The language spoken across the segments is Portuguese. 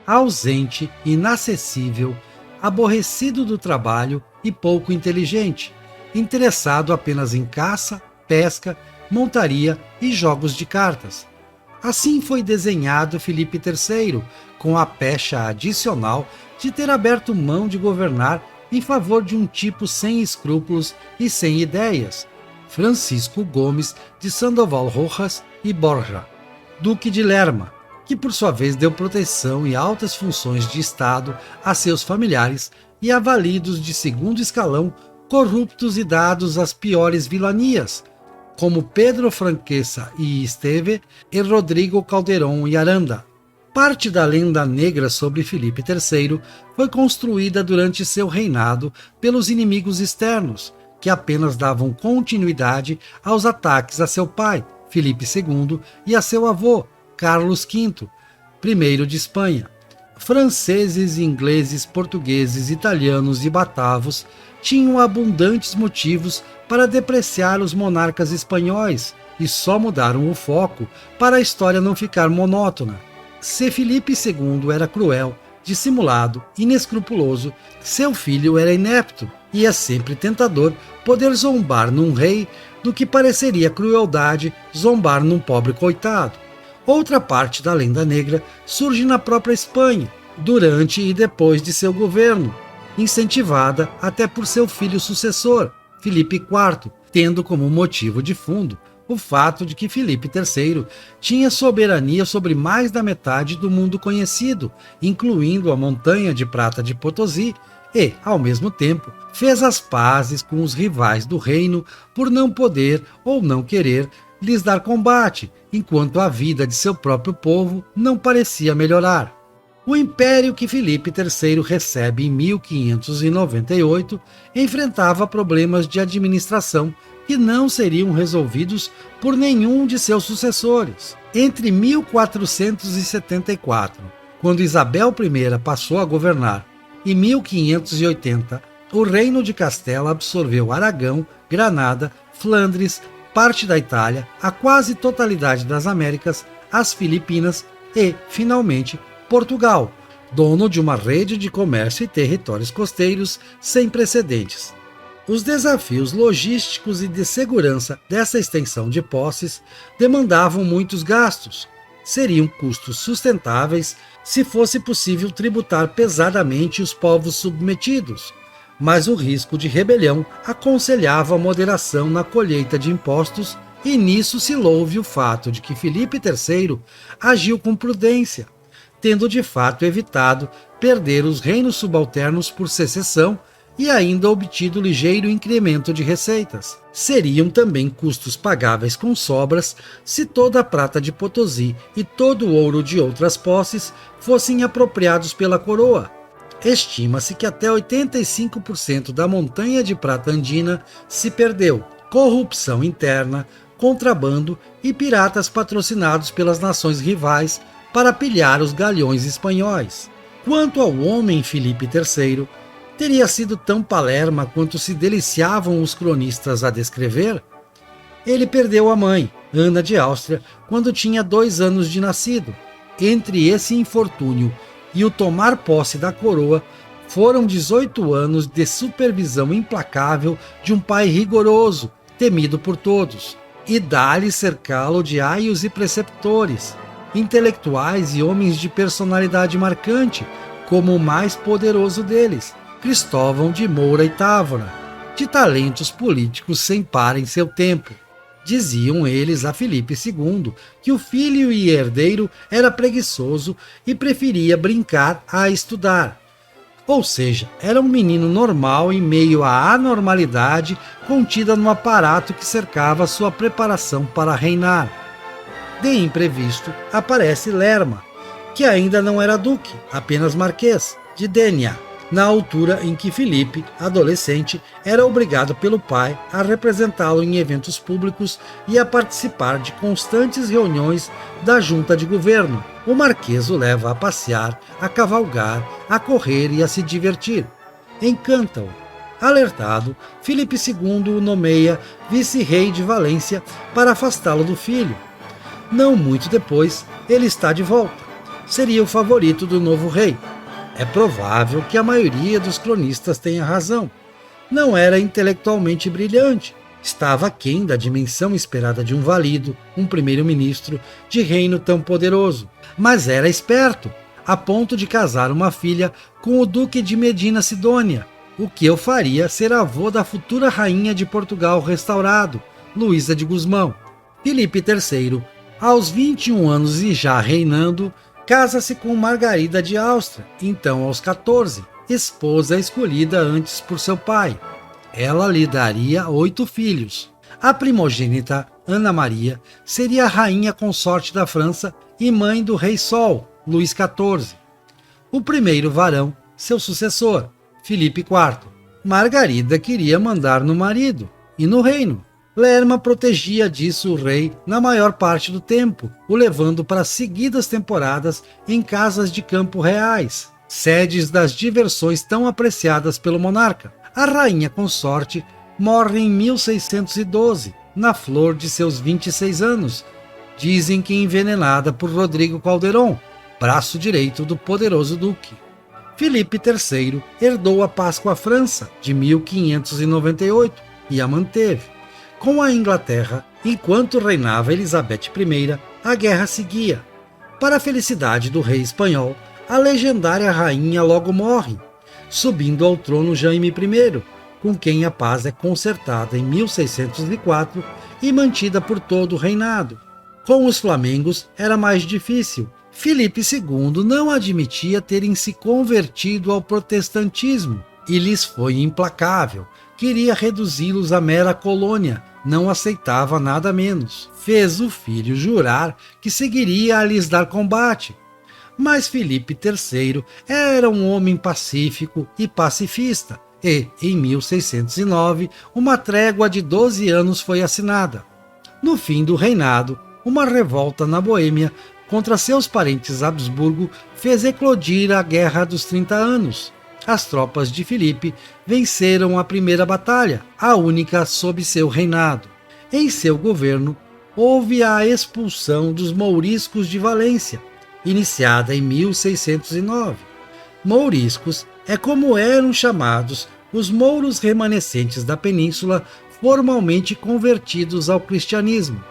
ausente, inacessível, aborrecido do trabalho e pouco inteligente, interessado apenas em caça, pesca, montaria e jogos de cartas. Assim foi desenhado Filipe III, com a pecha adicional de ter aberto mão de governar em favor de um tipo sem escrúpulos e sem ideias, Francisco Gomes de Sandoval Rojas e Borja, Duque de Lerma, que por sua vez deu proteção e altas funções de Estado a seus familiares e a validos de segundo escalão corruptos e dados às piores vilanias, como Pedro Franquesa y Esteve e Rodrigo Calderón y Aranda. Parte da lenda negra sobre Filipe III foi construída durante seu reinado pelos inimigos externos, que apenas davam continuidade aos ataques a seu pai, Filipe II, e a seu avô, Carlos V, I de Espanha. Franceses, ingleses, portugueses, italianos e batavos tinham abundantes motivos para depreciar os monarcas espanhóis e só mudaram o foco para a história não ficar monótona. Se Filipe II era cruel, dissimulado, inescrupuloso, seu filho era inepto, e é sempre tentador poder zombar num rei do que pareceria crueldade zombar num pobre coitado. Outra parte da lenda negra surge na própria Espanha, durante e depois de seu governo, incentivada até por seu filho sucessor, Filipe IV, tendo como motivo de fundo o fato de que Filipe III tinha soberania sobre mais da metade do mundo conhecido, incluindo a montanha de prata de Potosí, e, ao mesmo tempo, fez as pazes com os rivais do reino por não poder ou não querer lhes dar combate, enquanto a vida de seu próprio povo não parecia melhorar. O império que Filipe III recebe em 1598 enfrentava problemas de administração que não seriam resolvidos por nenhum de seus sucessores. Entre 1474, quando Isabel I passou a governar, e 1580, o Reino de Castela absorveu Aragão, Granada, Flandres, parte da Itália, a quase totalidade das Américas, as Filipinas e, finalmente, Portugal, dono de uma rede de comércio e territórios costeiros sem precedentes. Os desafios logísticos e de segurança dessa extensão de posses demandavam muitos gastos. Seriam custos sustentáveis se fosse possível tributar pesadamente os povos submetidos, mas o risco de rebelião aconselhava moderação na colheita de impostos, e nisso se louve o fato de que Filipe III agiu com prudência, tendo de fato evitado perder os reinos subalternos por secessão e ainda obtido ligeiro incremento de receitas. Seriam também custos pagáveis com sobras se toda a prata de Potosí e todo o ouro de outras posses fossem apropriados pela coroa. Estima-se que até 85% da montanha de prata andina se perdeu. Corrupção interna, contrabando e piratas patrocinados pelas nações rivais para pilhar os galhões espanhóis. Quanto ao homem Filipe III, teria sido tão palerma quanto se deliciavam os cronistas a descrever? Ele perdeu a mãe, Ana de Áustria, quando tinha 2 anos de nascido. Entre esse infortúnio e o tomar posse da coroa, foram 18 anos de supervisão implacável de um pai rigoroso, temido por todos, e dá-lhe cercá-lo de aios e preceptores, intelectuais e homens de personalidade marcante, como o mais poderoso deles, Cristóvão de Moura e Távora, de talentos políticos sem par em seu tempo. Diziam eles a Filipe II que o filho e herdeiro era preguiçoso e preferia brincar a estudar. Ou seja, era um menino normal em meio à anormalidade contida no aparato que cercava sua preparação para reinar. De imprevisto, aparece Lerma, que ainda não era duque, apenas marquês, de Dénia, na altura em que Filipe, adolescente, era obrigado pelo pai a representá-lo em eventos públicos e a participar de constantes reuniões da junta de governo. O marquês o leva a passear, a cavalgar, a correr e a se divertir. Encanta-o. Alertado, Filipe II o nomeia vice-rei de Valência para afastá-lo do filho. Não muito depois, ele está de volta. seria o favorito do novo rei. É provável que a maioria dos cronistas tenha razão. Não era intelectualmente brilhante, estava aquém da dimensão esperada de um valido, um primeiro-ministro de reino tão poderoso, mas era esperto, a ponto de casar uma filha com o duque de Medina Sidônia, o que eu faria ser avô da futura rainha de Portugal restaurado, Luísa de Gusmão. Filipe III, aos 21 anos e já reinando, casa-se com Margarida de Áustria, então aos 14, esposa escolhida antes por seu pai. Ela lhe daria 8 filhos. A primogênita, Ana Maria, seria a rainha consorte da França e mãe do rei Sol, Luís XIV. O primeiro varão, seu sucessor, Filipe IV. Margarida queria mandar no marido e no reino. Lerma protegia disso o rei na maior parte do tempo, o levando para seguidas temporadas em casas de campo reais, sedes das diversões tão apreciadas pelo monarca. A rainha consorte morre em 1612, na flor de seus 26 anos, dizem que envenenada por Rodrigo Calderón, braço direito do poderoso duque. Filipe III herdou a paz com a França de 1598 e a manteve. Com a Inglaterra, enquanto reinava Elizabeth I, a guerra seguia. Para a felicidade do rei espanhol, a legendária rainha logo morre, subindo ao trono Jaime I, com quem a paz é consertada em 1604 e mantida por todo o reinado. Com os flamengos era mais difícil. Filipe II não admitia terem se convertido ao protestantismo e lhes foi implacável. Queria reduzi-los a mera colônia, não aceitava nada menos. Fez o filho jurar que seguiria a lhes dar combate. Mas Filipe III era um homem pacífico e pacifista, e, em 1609, uma trégua de 12 anos foi assinada. No fim do reinado, uma revolta na Boêmia contra seus parentes Habsburgo fez eclodir a Guerra dos 30 Anos. As tropas de Filipe venceram a primeira batalha, a única sob seu reinado. Em seu governo, houve a expulsão dos mouriscos de Valência, iniciada em 1609. Mouriscos é como eram chamados os mouros remanescentes da península formalmente convertidos ao cristianismo.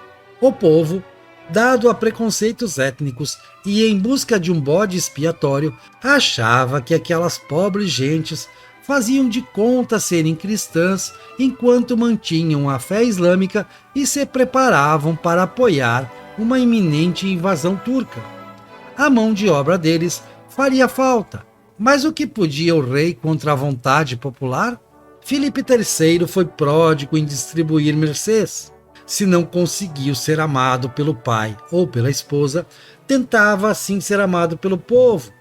O povo, dado a preconceitos étnicos e em busca de um bode expiatório, achava que aquelas pobres gentes faziam de conta serem cristãs enquanto mantinham a fé islâmica e se preparavam para apoiar uma iminente invasão turca. A mão de obra deles faria falta, mas o que podia o rei contra a vontade popular? Filipe III foi pródigo em distribuir mercês. Se não conseguiu ser amado pelo pai ou pela esposa, tentava assim ser amado pelo povo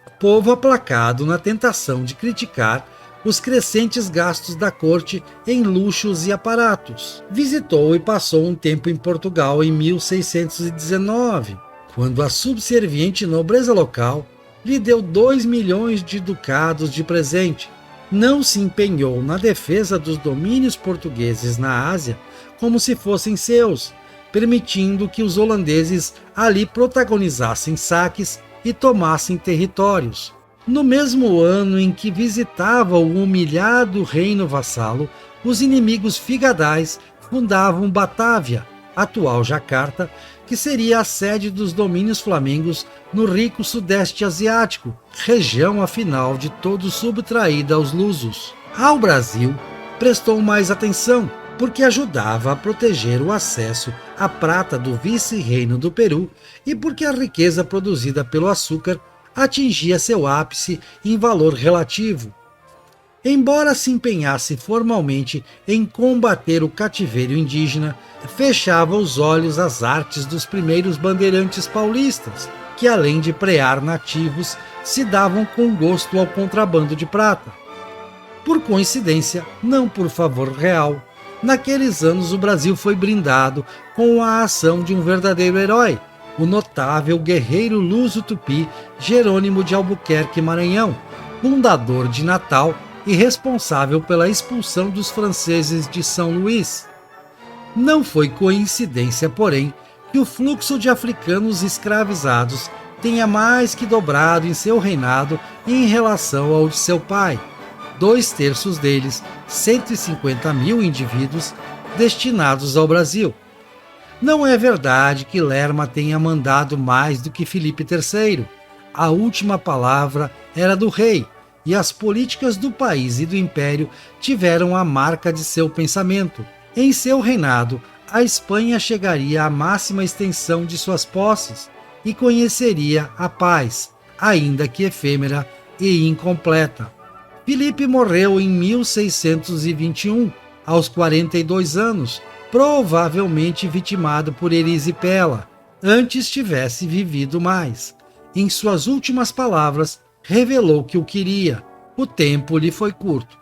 aplacado na tentação de criticar os crescentes gastos da corte em luxos e aparatos. Visitou e passou um tempo em Portugal em 1619, quando a subserviente nobreza local lhe deu 2 milhões de ducados de presente. Não se empenhou na defesa dos domínios portugueses na Ásia como se fossem seus, permitindo que os holandeses ali protagonizassem saques e tomassem territórios. No mesmo ano em que visitava o humilhado reino vassalo, os inimigos figadais fundavam Batávia, atual Jacarta, que seria a sede dos domínios flamengos no rico sudeste asiático, região afinal de todo subtraída aos lusos. Ao Brasil, prestou mais atenção, porque ajudava a proteger o acesso à prata do vice-reino do Peru e porque a riqueza produzida pelo açúcar atingia seu ápice em valor relativo. Embora se empenhasse formalmente em combater o cativeiro indígena, fechava os olhos às artes dos primeiros bandeirantes paulistas, que além de prear nativos, se davam com gosto ao contrabando de prata. Por coincidência, não por favor real, naqueles anos o Brasil foi brindado com a ação de um verdadeiro herói, o notável guerreiro luso-tupi Jerônimo de Albuquerque Maranhão, fundador de Natal e responsável pela expulsão dos franceses de São Luís. Não foi coincidência, porém, que o fluxo de africanos escravizados tenha mais que dobrado em seu reinado em relação ao de seu pai, 2/3 deles, 150.000 indivíduos, destinados ao Brasil. Não é verdade que Lerma tenha mandado mais do que Filipe III. A última palavra era do rei, e as políticas do país e do império tiveram a marca de seu pensamento. Em seu reinado, a Espanha chegaria à máxima extensão de suas posses e conheceria a paz, ainda que efêmera e incompleta. Filipe morreu em 1621, aos 42 anos, provavelmente vitimado por erisipela. Antes tivesse vivido mais. Em suas últimas palavras, revelou que o queria. O tempo lhe foi curto.